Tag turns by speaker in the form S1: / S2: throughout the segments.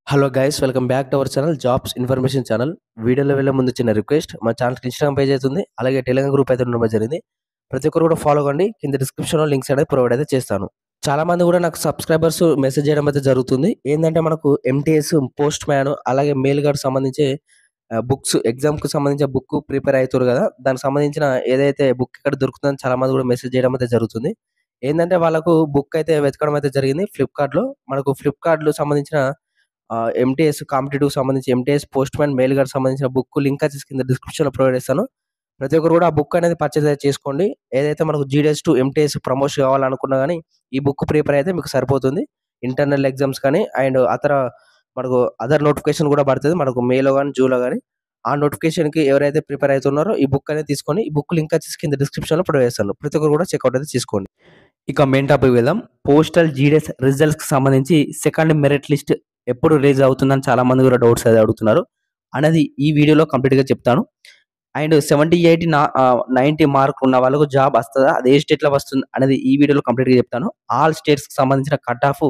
S1: Hello guys, welcome back to our channel jobs information channel. వీడియోలో వెళ్ళే ముందు చిన్న రిక్వెస్ట్, మా ఛానల్కి ఇన్స్టాగ్రామ్ పేజ్ అవుతుంది, అలాగే టెలిగ్రామ్ గ్రూప్ అయితే ఉండడం జరిగింది. ప్రతి ఒక్కరు కూడా ఫాలో కండి. కింద డిస్క్రిప్షన్లో లింక్స్ అనేది ప్రొవైడ్ అయితే చేస్తాను. చాలా మంది కూడా నాకు సబ్స్క్రైబర్స్ మెసేజ్ చేయడం అయితే జరుగుతుంది. ఏంటంటే మనకు ఎంటీఎస్, పోస్ట్ మ్యాన్, అలాగే మెయిల్ గార్డ్ సంబంధించి బుక్స్, ఎగ్జామ్కి సంబంధించిన బుక్ ప్రిపేర్ అవుతారు కదా, దానికి సంబంధించిన ఏదైతే బుక్ ఇక్కడ దొరుకుతుందని చాలా మంది కూడా మెసేజ్ చేయడం అయితే జరుగుతుంది. ఏంటంటే వాళ్ళకు బుక్ అయితే వెతకడం అయితే జరిగింది ఫ్లిప్కార్ట్లో. మనకు ఫ్లిప్కార్ట్లో సంబంధించిన ఎంటీఎస్ కాంపిటేటివ్‌కి సంబంధించి ఎంటీఎస్ పోస్ట్ మ్యాన్, మెయిల్ గార్డ్‌కి సంబంధించిన బుక్ లింక్ వచ్చేసి కింద డిస్క్రిప్షన్‌లో ప్రొవైడ్ చేస్తాను. ప్రతి ఒక్కరు కూడా ఆ బుక్ అనేది పర్చేజ్ అయితే చేసుకోండి. ఏదైతే మనకు జీడీఎస్ టు ఎంటీఎస్ ప్రమోషన్ కావాలనుకున్నా గానీ, ఈ బుక్ ప్రిపేర్ అయితే మీకు సరిపోతుంది. ఇంటర్నల్ ఎగ్జామ్స్ కానీ అండ్ మనకు అదర్ నోటిఫికేషన్ కూడా పడతది. మనకు మేలో గానీ, జూన్‌లో గానీ. ఆ నోటిఫికేషన్‌కి ఎవరైతే ప్రిపేర్ అయితున్నారో ఈ బుక్ అనేది తీసుకొని, ఈ బుక్ లింక్ వచ్చేసి కింద డిస్క్రిప్షన్‌లో ప్రొవైడ్ చేస్తాను. ప్రతి ఒక్కరు కూడా చెక్‌ఔట్ అయితే చేసుకోండి. ఇక మెయిన్ టాపిక్ వెళ్దాం. పోస్టల్ జీడీఎస్ రిజల్ట్స్‌కి సంబంధించి సెకండ్ మెరిట్ లిస్ట్ ఎప్పుడు రిలీజ్ అవుతుందని చాలా మంది కూడా డౌట్స్ అయితే అడుగుతున్నారు. అనేది ఈ వీడియోలో కంప్లీట్‌గా చెప్తాను. అండ్ 70, 80, 90 మార్కులు ఉన్న వాళ్ళకు జాబ్ వస్తదా? అది ఏ స్టేట్‌లో వస్తుంది అనేది ఈ వీడియోలో కంప్లీట్‌గా చెప్తాను. ఆల్ స్టేట్స్‌కి సంబంధించిన కట్ ఆఫ్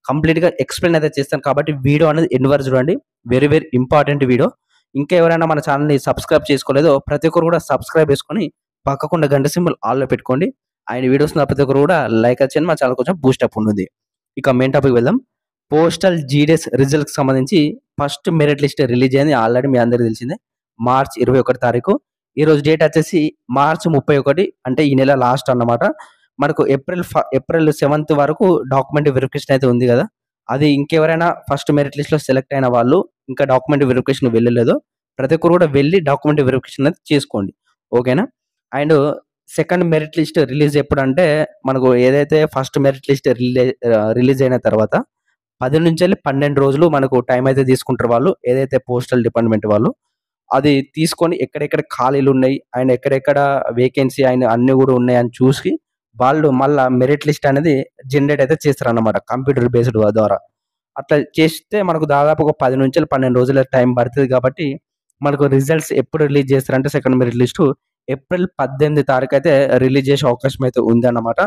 S1: కంప్లీట్‌గా ఎక్స్‌ప్లెయిన్ అయితే చేస్తాను. కాబట్టి వీడియో అనేది ఎండ్ వరకు చూడండి. Very very important video. ఇంకా ఎవరైనా మన ఛానల్‌ని సబ్స్క్రైబ్ చేసుకోలేదో ప్రతి ఒక్కరు కూడా సబ్స్క్రైబ్ చేసుకొని పక్కకున్న గంట సింబల్ ఆల్‌లో పెట్టుకోండి. అండ్ వీడియోస్ ప్రతి ఒక్కరు కూడా లైక్ చేయండి. మా ఛానల్ కొంచెం బూస్ట్ అప్ ఉంటుంది. ఇక మెయిన్ టాపిక్ వెళ్దాం. పోస్టల్ జీడీఎస్ రిజల్ట్‌కి సంబంధించి ఫస్ట్ మెరిట్ లిస్ట్ రిలీజ్ అయింది. ఆల్రెడీ మీ అందరికీ తెలిసిందే. మార్చ్ 21 తారీఖు. ఈరోజు డేట్ వచ్చేసి మార్చ్ 31, అంటే ఈ నెల లాస్ట్ అన్నమాట. మనకు ఏప్రిల్ 7 వరకు డాక్యుమెంట్ వెరిఫికేషన్ అయితే ఉంది కదా. అది ఇంకెవరైనా ఫస్ట్ మెరిట్ లిస్ట్‌లో సెలెక్ట్ అయిన వాళ్ళు ఇంకా డాక్యుమెంట్ వెరిఫికేషన్ వెళ్ళలేదో ప్రతి ఒక్కరు కూడా వెళ్లి డాక్యుమెంట్ వెరిఫికేషన్ అయితే చేసుకోండి. ఓకేనా? And second merit list release ఎప్పుడంటే, మనకు ఏదైతే ఫస్ట్ మెరిట్ లిస్ట్ రిలీజ్ అయిన తర్వాత 10-12 రోజులు మనకు టైం అయితే తీసుకుంటారు వాళ్ళు. ఏదైతే పోస్టల్ డిపార్ట్మెంట్ వాళ్ళు. అది తీసుకొని ఎక్కడెక్కడ ఖాళీలున్నాయి అండ్ ఎక్కడెక్కడ వేకెన్సీ అండ్ అన్నీ కూడా ఉన్నాయని చూసి వాళ్ళు మళ్ళా మెరిట్ లిస్ట్ అనేది జనరేట్ అయితే చేస్తారన్నమాట కంప్యూటర్ బేస్డ్ ద్వారా. అట్లా చేస్తే మనకు దాదాపు ఒక 10-12 రోజుల టైం పడతది కాబట్టి, మనకు రిజల్ట్స్ ఎప్పుడు రిలీజ్ చేస్తారంటే సెకండ్ మెరిట్ లిస్టు ఏప్రిల్ 18 తారీఖు అయితే రిలీజ్ చేసే అవకాశం అయితే ఉందన్నమాట.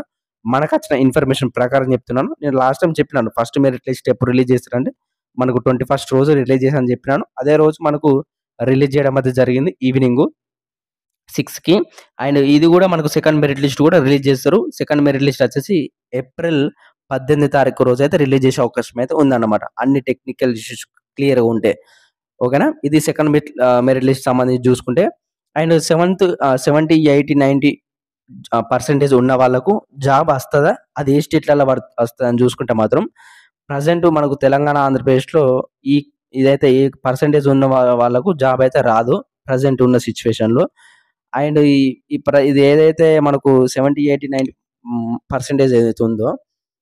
S1: మనకొచ్చిన ఇన్ఫర్మేషన్ ప్రకారం చెప్తున్నాను. నేను లాస్ట్ టైమ్ చెప్పినాను ఫస్ట్ మెరిట్ లిస్ట్ ఎప్పుడు రిలీజ్ చేస్తారంటే, మనకు 21 రోజు రిలీజ్ చేశారని చెప్పినాను. అదే రోజు మనకు రిలీజ్ చేయడం అయితే జరిగింది ఈవినింగు 6కి. అండ్ ఇది కూడా మనకు సెకండ్ మెరిట్ లిస్ట్ కూడా రిలీజ్ చేస్తారు. సెకండ్ మెరిట్ లిస్ట్ వచ్చేసి ఏప్రిల్ 18 తారీఖు రోజు అయితే రిలీజ్ చేసే అవకాశం అయితే ఉందన్నమాట. అన్ని టెక్నికల్ ఇష్యూస్ క్లియర్‌గా ఉంటే. ఓకేనా? ఇది సెకండ్ మెరిట్ లిస్ట్ సంబంధించి చూసుకుంటే, అండ్ 70, 80, 90 పర్సెంటేజ్ ఉన్న వాళ్ళకు జాబ్ వస్తదా? అది ఏ స్టేట్‌లలో వస్తదని చూసుకుంటే మాత్రం, ప్రెజెంట్ మనకు తెలంగాణ, ఆంధ్రప్రదేశ్‌లో ఈ ఇదైతే ఏ పర్సెంటేజ్ ఉన్న వాళ్ళకు జాబ్ అయితే రాదు. ప్రెజెంట్ ఉన్న సిట్యుయేషన్‌లో. అండ్ ఈ ఈ ప్ర ఇది ఏదైతే మనకు 70, 80, 90 పర్సెంటేజ్ ఏదైతే ఉందో,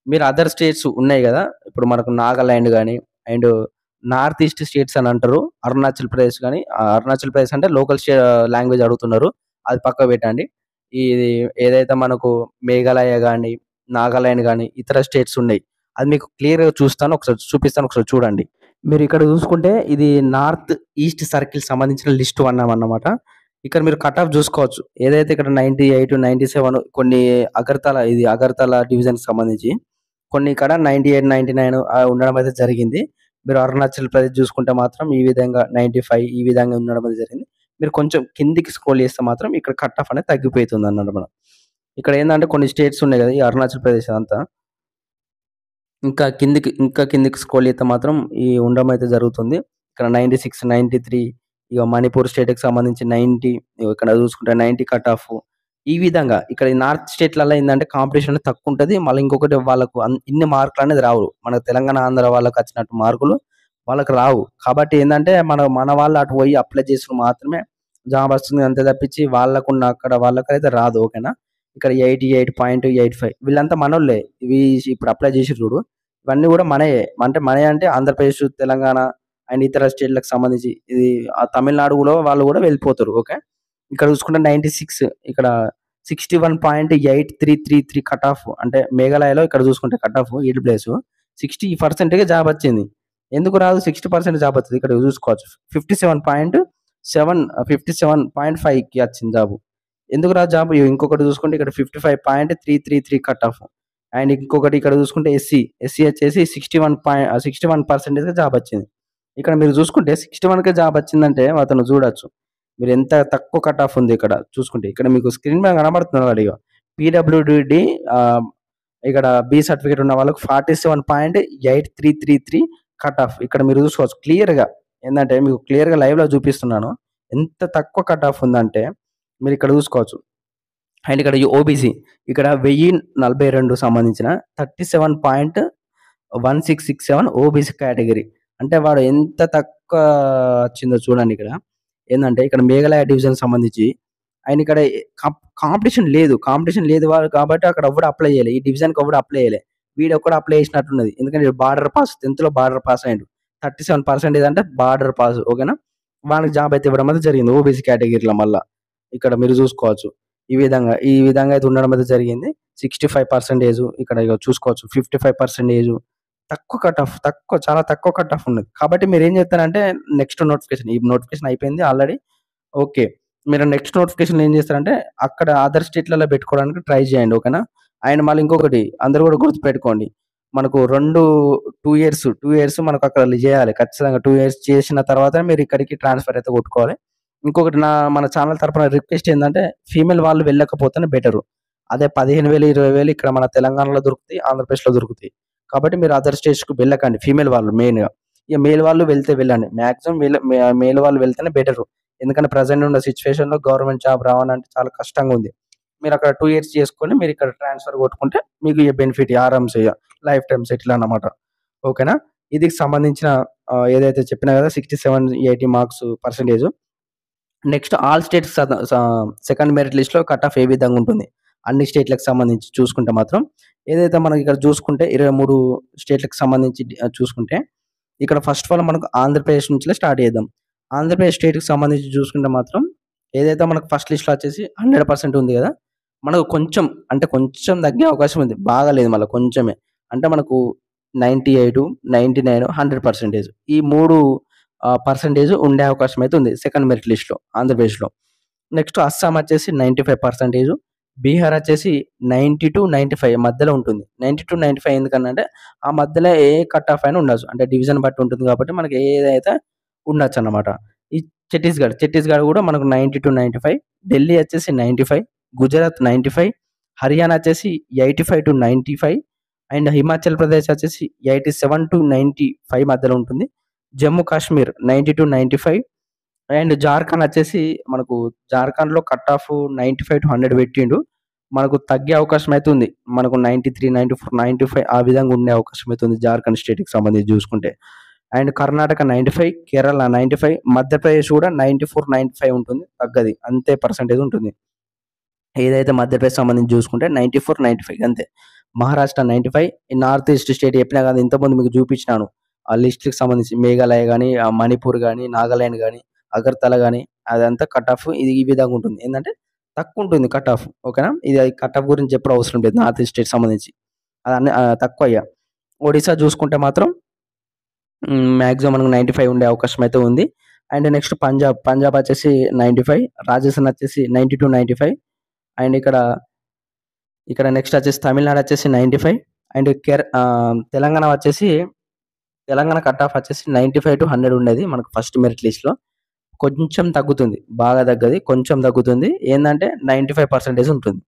S1: మీరు అదర్ స్టేట్స్ ఉన్నాయి గదా. ఇప్పుడు మనకు నాగాలాండ్ గాని, అండ్ నార్త్ ఈస్ట్ స్టేట్స్ అని అంటారు. అరుణాచల్ ప్రదేశ్ గాని, అరుణాచల్ ప్రదేశ్ అంటే లోకల్ లాంగ్వేజ్ అడుగుతున్నారు. అది పక్కకు పెట్టండి. ఇది ఏదైతే మనకు మేఘాలయ గాని, నాగాలాండ్ గాని, ఇతర స్టేట్స్ ఉన్నాయి. అది మీకు క్లియర్‌గా ఒకసారి చూపిస్తాను. ఒకసారి చూడండి. మీరు ఇక్కడ చూసుకుంటే ఇది నార్త్ ఈస్ట్ సర్కిల్ సంబంధించిన లిస్ట్ అన్నామన్నమాట. ఇక్కడ మీరు కట్ ఆఫ్ చూసుకోవచ్చు. ఏదైతే ఇక్కడ 98, 97 కొన్ని అగర్తల డివిజన్‌కి సంబంధించి కొన్ని ఇక్కడ 98, 99 ఉండడం అయితే జరిగింది. మీరు అరుణాచల్ ప్రదేశ్ చూసుకుంటే మాత్రం ఈ విధంగా 95 ఈ విధంగా ఉండడం అయితే జరిగింది. మీరు కొంచెం కిందికి స్క్రోల్ చేస్తే మాత్రం ఇక్కడ కట్ ఆఫ్ అనేది తగ్గిపోతుందన్నమాట. ఇక్కడ ఏందంటే కొన్ని స్టేట్స్ ఉన్నాయి కదా, ఈ అరుణాచల్ ప్రదేశ్ అదంతా. ఇంకా కిందికి స్క్రోల్ చేస్తే మాత్రం ఈ ఉండడం అయితే జరుగుతుంది. ఇక్కడ 96, 93 ఇగ మణిపూర్ స్టేట్‌కి సంబంధించి 90 ఇక్కడ చూసుకుంటే 90 కట్ ఆఫ్. ఈ విధంగా ఇక్కడ ఈ నార్త్ స్టేట్‌లలో ఏందంటే కాంపిటీషన్ అనేది తక్కువుంటది. మళ్ళీ ఇంకొకటి వాళ్ళకు ఇన్ని మార్కులనేది రావు. మన తెలంగాణ, ఆంధ్ర వాళ్ళకి వచ్చినట్టు మార్కులు వాళ్ళకి రావు. కాబట్టి ఏందంటే మన వాళ్ళు అటు పోయి అప్లై చేసుకొని మాత్రమే జాబ్ వస్తుంది. అంతే తప్పించి వాళ్ళకైతే రాదు. ఓకేనా? ఇక్కడ 88.85 వీళ్ళంతా మనోళ్ళే. ఇవి ఇప్పుడు అప్లై చేసిర్రు చూడు. ఇవన్నీ కూడా మనయే. అంటే మనయి అంటే ఆంధ్రప్రదేశ్, తెలంగాణ అండ్ ఇతర స్టేట్‌లకు సంబంధించి ఇది తమిళనాడులో వాళ్ళు కూడా వెళ్ళిపోతారు. ఓకే. ఇక్కడ చూసుకుంటే 96 ఇక్కడ 61.8333 కట్ ఆఫ్. అంటే మేఘాలయలో ఇక్కడ చూసుకుంటే కట్ ఆఫ్ 8 ప్లేసు 60% జాబ్ వచ్చింది. ఎందుకు రాదు? 60% జాబ్ వస్తది. ఇక్కడ చూసుకోవచ్చు. 57.5కి వచ్చింది జాబ్. ఎందుకు రాదు జాబ్? ఇంకొకటి చూసుకుంటే ఇక్కడ 55.333 కట్ ఆఫ్. అండ్ ఇంకొకటి ఇక్కడ చూసుకుంటే ఎస్సీ వచ్చేసి 61% జాబ్ వచ్చింది. ఇక్కడ మీరు చూసుకుంటే 61కే జాబ్ వచ్చిందంటే అతను చూడొచ్చు. మీరు ఎంత తక్కువ కట్ ఆఫ్ ఉంది ఇక్కడ చూసుకుంటే. ఇక్కడ మీకు స్క్రీన్ మీద కనబడుతుంది ఆడ ఇగో. పీడబ్ల్యూడీ ఇక్కడ బి సర్టిఫికేట్ ఉన్న వాళ్ళకి 47.8333 కట్ ఆఫ్. ఇక్కడ మీరు చూసుకోవచ్చు క్లియర్‌గా. ఏందంటే మీకు క్లియర్‌గా లైవ్‌లో చూపిస్తున్నాను. ఎంత తక్కువ కట్ ఆఫ్ ఉందంటే మీరు ఇక్కడ చూసుకోవచ్చు. అండ్ ఇక్కడ ఈ ఓబీసీ ఇక్కడ 1042 సంబంధించిన 37.1667 ఓబీసీ కేటగిరీ. అంటే వాడు ఎంత తక్కువ వచ్చిందో చూడండి ఇక్కడ. ఏందంటే ఇక్కడ మేఘాలయ డివిజన్‌కి సంబంధించి ఆయన ఇక్కడ కాంపిటీషన్ లేదు కాబట్టి అక్కడ ఎవ్వడు అప్లై చేయలే. ఈ డివిజన్‌కి ఎవ్వడు అప్లై చేయలే. వీడొక్కడు అప్లై చేసినట్టున్నది. ఎందుకంటే బార్డర్ పాస్ 10థ్‌లో బార్డర్ పాస్ అయ్యిండు. 37% అంటే బార్డర్ పాస్ ఓకేనా. వానికి జాబ్ అయితే ఇవ్వడం అయితే జరిగింది ఓబీసీ కేటగిరీలో మళ్ళా. ఇక్కడ మీరు చూసుకోవచ్చు. ఈ విధంగా అయితే ఉండడం అయితే జరిగింది. 65% ఇక్కడ ఇగో చూసుకోవచ్చు. 55% తక్కువ కట్ ఆఫ్ చాలా తక్కువ కట్ ఆఫ్ ఉన్నది. కాబట్టి మీరేం చేస్తారంటే నెక్స్ట్ నోటిఫికేషన్ ఈ నోటిఫికేషన్ అయిపోయింది ఆల్రెడీ. ఓకే. మీరు నెక్స్ట్ నోటిఫికేషన్‌లో ఏం చేస్తారంటే అక్కడ అదర్ స్టేట్‌లలో పెట్టుకోవడానికి ట్రై చేయండి. ఓకేనా. అండ్ మళ్ళీ ఇంకొకటి అందరూ కూడా గుర్తుపెట్టుకోండి. మనకు 2 ఇయర్స్ మనకు అక్కడ చేయాలి. ఖచ్చితంగా 2 ఇయర్స్ చేసిన తర్వాత మీరు ఇక్కడికి ట్రాన్స్‌ఫర్ అయితే కొట్టుకోవాలి. ఇంకొకటి మన ఛానల్ తరపున రిక్వెస్ట్ ఏందంటే ఫీమేల్ వాళ్ళు వెళ్ళకపోతేనే బెటరు. అదే 15,000, 20,000 ఇక్కడ మన తెలంగాణలో దొరుకుతాయి. ఆంధ్రప్రదేశ్‌లో దొరుకుతాయి. కాబట్టి మీరు అదర్ స్టేట్స్‌కి వెళ్ళకండి ఫీమేల్ వాళ్ళు మెయిన్‌గా. ఇక మేల్ వాళ్ళు వెళ్తే వెళ్ళండి. మాక్సిమం మేల్ వాళ్ళు వెళ్తేనే బెటరు. ఎందుకంటే ప్రెజెంట్ ఉన్న సిట్యుయేషన్‌లో గవర్నమెంట్ జాబ్ రావాలంటే చాలా కష్టంగా ఉంది. మీరు అక్కడ 2 ఇయర్స్ చేసుకొని మీరు ఇక్కడ ట్రాన్స్‌ఫర్ కొట్టుకుంటే మీకు ఈ బెనిఫిట్ ఆరాంసే లైఫ్ టైమ్ సెటిల్ అన్నమాట. ఓకేనా. ఇది సంబంధించిన ఏదైతే చెప్పినా కదా 67, 80 marks percentage. Next all states second merit లిస్ట్‌లో కట్ ఆఫ్ ఏ విధంగా ఉంటుంది. అన్ని స్టేట్‌లకు సంబంధించి చూసుకుంటే మాత్రం ఏదైతే మనకి ఇక్కడ చూసుకుంటే 23 స్టేట్‌లకు సంబంధించి చూసుకుంటే ఇక్కడ ఫస్ట్ ఆఫ్ ఆల్ మనకు ఆంధ్రప్రదేశ్ నుంచిలే స్టార్ట్ చేద్దాం. ఆంధ్రప్రదేశ్ స్టేట్‌కి సంబంధించి చూసుకుంటే మాత్రం ఏదైతే మనకు ఫస్ట్ లిస్ట్‌లో వచ్చేసి 100% ఉంది కదా. మనకు కొంచెం తగ్గే అవకాశం ఉంది. బాగా లేదు మళ్ళా కొంచెమే. అంటే మనకు 98, 99, 100% ఈ 3 పర్సెంటేజ్ ఉండే అవకాశం అయితే ఉంది సెకండ్ మెరిట్ లిస్ట్‌లో ఆంధ్రప్రదేశ్‌లో. నెక్స్ట్ అస్సాం వచ్చేసి 95%, బీహార్ వచ్చేసి 90-95 మధ్యలో ఉంటుంది. 90-95 ఎందుకనంటే ఆ మధ్యలో ఏ కట్ ఆఫ్ అయినా ఉండొచ్చు. అంటే డివిజన్ బట్టి ఉంటుంది కాబట్టి మనకి ఏదైతే ఉండొచ్చన్నమాట. ఈ ఛత్తీస్‌గఢ్ కూడా మనకు 90-95, ఢిల్లీ వచ్చేసి 95, గుజరాత్ 95, హర్యానా వచ్చేసి 85-95 అండ్ హిమాచల్ ప్రదేశ్ వచ్చేసి 87-95 మధ్యలో ఉంటుంది. జమ్మూ కాశ్మీర్ 90-95 అండ్ జార్ఖండ్ వచ్చేసి మనకు జార్ఖండ్‌లో కట్ ఆఫ్ 95-100 పెట్టిండు. మనకు తగ్గే అవకాశం అయితే ఉంది. మనకు 93, 94, 95 ఆ విధంగా ఉండే అవకాశం అయితే ఉంది జార్ఖండ్ స్టేట్‌కి సంబంధించి చూసుకుంటే. అండ్ కర్ణాటక 95, కేరళ 95, మధ్యప్రదేశ్ కూడా 94, 95 ఉంటుంది. తగ్గది. అంతే పర్సెంటేజ్ ఉంటుంది. ఏదైతే మధ్యప్రదేశ్ సంబంధించి చూసుకుంటే 94, 95 అంతే. మహారాష్ట్ర 95 ఈ నార్త్ ఈస్ట్ స్టేట్ చెప్పినా కదా ఇంతకుముందు మీకు చూపించినాను. ఆ లిస్ట్‌కి సంబంధించి మేఘాలయ గాని, మణిపూర్ గాని, నాగాలాండ్ గాని, అగర్తల గాని అదంతా కట్ ఆఫ్ ఇది ఈ విధంగా ఉంటుంది. ఏందంటే తక్కువుంటుంది కట్ ఆఫ్. ఓకేనా. ఇది కట్ ఆఫ్ గురించి ఎప్పుడు అవసరం లేదు నార్త్ ఈస్ట్ స్టేట్ సంబంధించి. అది తక్కువయ్యా. ఒడిస్సా చూసుకుంటే మాత్రం మాక్సిమం మనకు 95 ఉండే అవకాశం అయితే ఉంది. అండ్ నెక్స్ట్ పంజాబ్ వచ్చేసి 95, రాజస్థాన్ వచ్చేసి 90-95 అండ్ ఇక్కడ నెక్స్ట్ వచ్చేసి తమిళనాడు వచ్చేసి 95 అండ్ తెలంగాణ కట్ ఆఫ్ వచ్చేసి 95-100 ఉండేది మనకు ఫస్ట్ మెరిట్ లిస్ట్‌లో. కొంచెం తగ్గుతుంది. బాగా తగ్గది. కొంచెం తగ్గుతుంది. ఏందంటే 95% ఉంటుంది.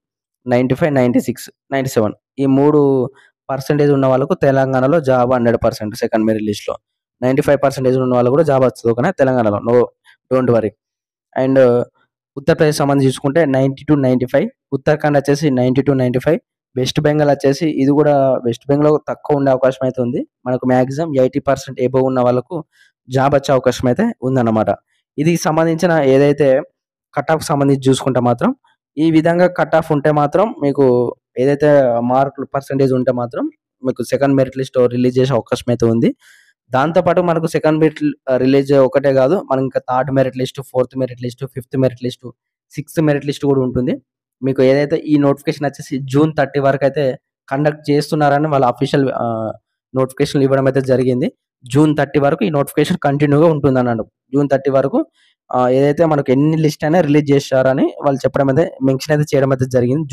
S1: 95, 96, 97 ఈ 3% ఉన్న వాళ్ళకు తెలంగాణలో జాబ్ 100% సెకండ్ మెరిట్ లిస్ట్‌లో. 95% ఉన్న వాళ్ళకి కూడా జాబ్ వస్తది ఓకేనా తెలంగాణలో. Don't worry. అండ్ ఉత్తరప్రదేశ్ సంబంధించి చూసుకుంటే 90-95, ఉత్తరాఖండ్ వచ్చేసి 90-95, వెస్ట్ బెంగాల్ వచ్చేసి ఇది కూడా వెస్ట్ బెంగాల్‌లో తక్కువ ఉండే అవకాశం అయితే ఉంది. మనకు మాక్సిమం 80% అబోవ్ ఉన్న వాళ్ళకు జాబ్ వచ్చే అవకాశం అయితే ఉందన్నమాట. ఇది సంబంధించిన ఏదైతే కట్ ఆఫ్‌కి సంబంధించి చూసుకుంటే మాత్రం ఈ విధంగా కట్ ఆఫ్ ఉంటే మాత్రం మీకు ఏదైతే మార్కులు పర్సెంటేజ్ ఉంటే మాత్రం మీకు సెకండ్ మెరిట్ లిస్ట్ రిలీజ్ చేసే అవకాశం అయితే ఉంది. దాంతో పాటు మనకు సెకండ్ మెరిట్ రిలీజ్ ఒకటే కాదు. మనం ఇంకా third merit list, fourth merit list, fifth merit list, sixth merit list కూడా ఉంటుంది. మీకు ఏదైతే ఈ నోటిఫికేషన్ వచ్చేసి జూన్ 30 వరకు అయితే కండక్ట్ చేస్తున్నారని వాళ్ళ అఫీషియల్ నోటిఫికేషన్‌లు ఇవ్వడం అయితే జరిగింది. జూన్ 30 వరకు ఈ నోటిఫికేషన్ కంటిన్యూగా ఉంటుందన్నాడు. జూన్ 30 వరకు ఏదైతే మనకు ఎన్ని లిస్ట్ అయినా రిలీజ్ చేస్తారని వాళ్ళు చెప్పడం అయితే మెన్షన్ అయితే చేయడం అయితే జరిగింది.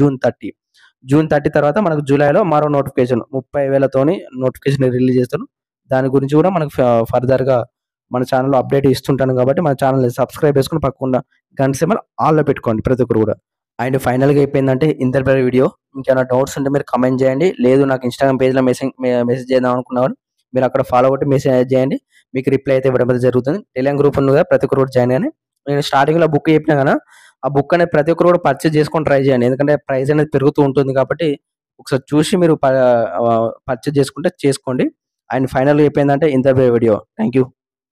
S1: జూన్ 30 తర్వాత మనకు జూలైలో మరో నోటిఫికేషన్ 30,000తోని నోటిఫికేషన్ రిలీజ్ చేస్తారు. దాని గురించి కూడా మనకు ఫర్దర్‌గా మన ఛానల్‌లో అప్డేట్ ఇస్తుంటాను కాబట్టి మన ఛానల్‌ని సబ్స్క్రైబ్ చేసుకొని పక్కన గంట సింబల్ ఆల్‌లో పెట్టుకోండి ప్రతి ఒక్కరు కూడా. అండ్ ఫైనల్‌గా అయిపోయిందంటే ఇంతటిపై వీడియో. ఇంకేమైనా డౌట్స్ ఉంటే మీరు కామెంట్ చేయండి. లేదు నాకు ఇన్‌స్టాగ్రామ్ పేజ్‌లో మెసేజ్ చేద్దాం అనుకున్నవారు మీరు అక్కడ ఫాలో కొట్టి మెసేజ్ చేయండి. మీకు రిప్లై అయితే ఇవ్వడం అయితే జరుగుతుంది. టెలిగ్రామ్ గ్రూప్ ఉంది కదా! ప్రతి ఒక్కరు కూడా జాయిన్ గాని. నేను స్టార్టింగ్‌లో బుక్ చెప్పినా కదా! ఆ బుక్ అనేది ప్రతి ఒక్కరు కూడా పర్చేజ్ చేసుకొని ట్రై చేయండి. ఎందుకంటే ప్రైస్ అనేది పెరుగుతూ ఉంటుంది కాబట్టి ఒకసారి చూసి మీరు పర్చేజ్ చేసుకుంటే చేసుకోండి. అండ్ ఫైనల్‌గా అయిపోయిందంటే ఇంతటిపై వీడియో. Thank you.